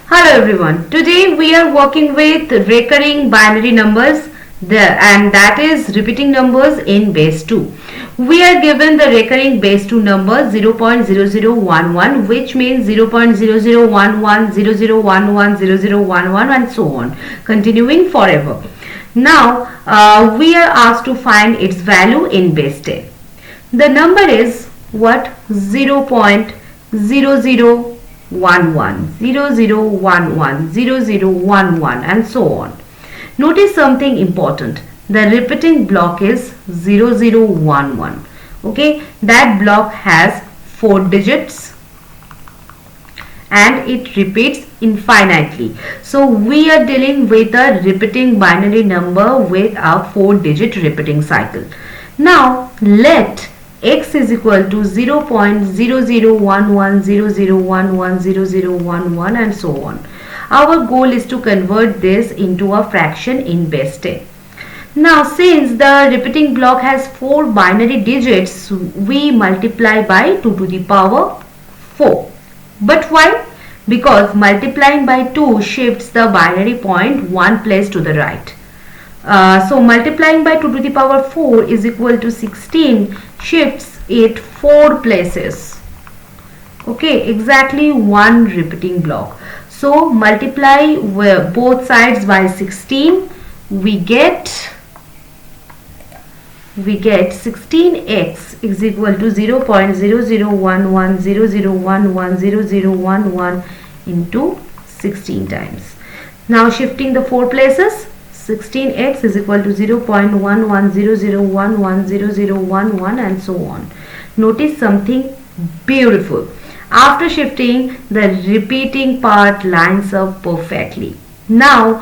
Hello everyone. Today we are working with recurring binary numbers and that is repeating numbers in base 2. We are given the recurring base 2 number 0.0011, which means 0.0011, 0011, 0011 and so on, continuing forever. Now we are asked to find its value in base 10. The number is what? 0.0011, 0011, 0011 and so on. Notice something important. The repeating block is 0011. Okay, that block has 4 digits and it repeats infinitely. So we are dealing with a repeating binary number with a 4-digit repeating cycle. Now let x is equal to 0.0011, 0011, 0011 and so on. Our goal is to convert this into a fraction in base 10. Now since the repeating block has 4 binary digits, we multiply by 2 to the power 4. But why? Because multiplying by 2 shifts the binary point 1 place to the right. So multiplying by 2 to the power 4 is equal to 16 shifts it 4 places. Okay, exactly 1 repeating block. So multiply both sides by 16. We get 16x is equal to 0.0011, 0011, 0011 into 16 times. Now shifting the 4 places, 16x is equal to 0.11, 0011, 0011 and so on. Notice something beautiful. After shifting, the repeating part lines up perfectly. Now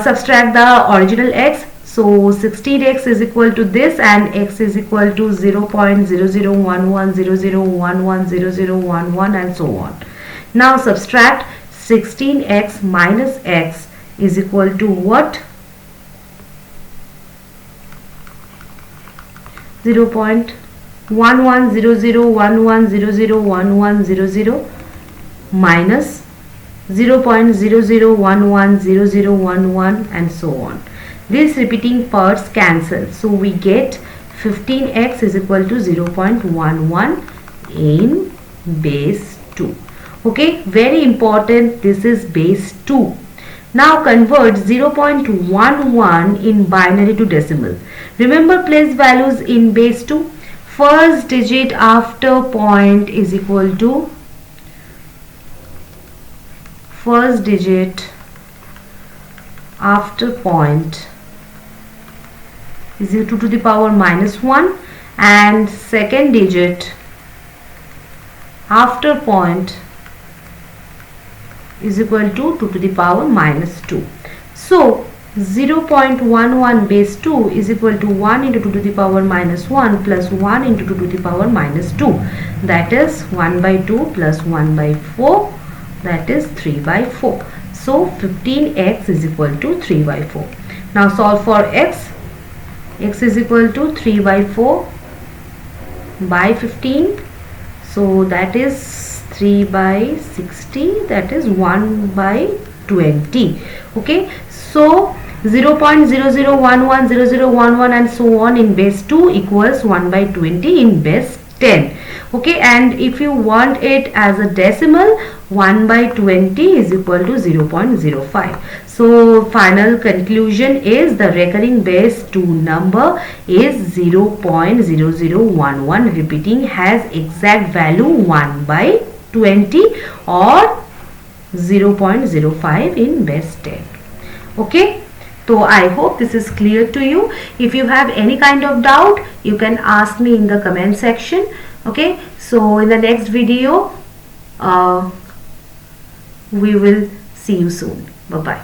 subtract the original x. So 16x is equal to this and x is equal to 0.0011, 0011, 0011 and so on. Now subtract 16x minus x is equal to what? 0.110011001100 minus 0.00110011 and so on. These repeating parts cancel. So we get 15x is equal to 0.11 in base 2. Okay, very important. This is base 2. Now convert 0.11 in binary to decimal. Remember, place values in base 2. First digit after point is equal to first digit after point is equal to the power minus 1 and second digit after point is equal to 2 to the power minus 2. So 0.11 base 2 is equal to 1 into 2 to the power minus 1 plus 1 into 2 to the power minus 2. That is 1 by 2 plus 1 by 4, that is 3 by 4. So 15x is equal to 3 by 4. Now solve for x. X is equal to 3 by 4 by 15. So that is 3 by 60, that is 1 by 20. Okay, so 0.0011, 0011 and so on in base 2 equals 1 by 20 in base 10. Okay, and if you want it as a decimal, 1 by 20 is equal to 0.05. So final conclusion is the recurring base 2 number is 0.0011. Repeating has exact value 1 by 20 or 0.05 in base 10. Okay, so I hope this is clear to you. If you have any kind of doubt, you can ask me in the comment section. Okay, so in the next video we will see you soon. Bye bye.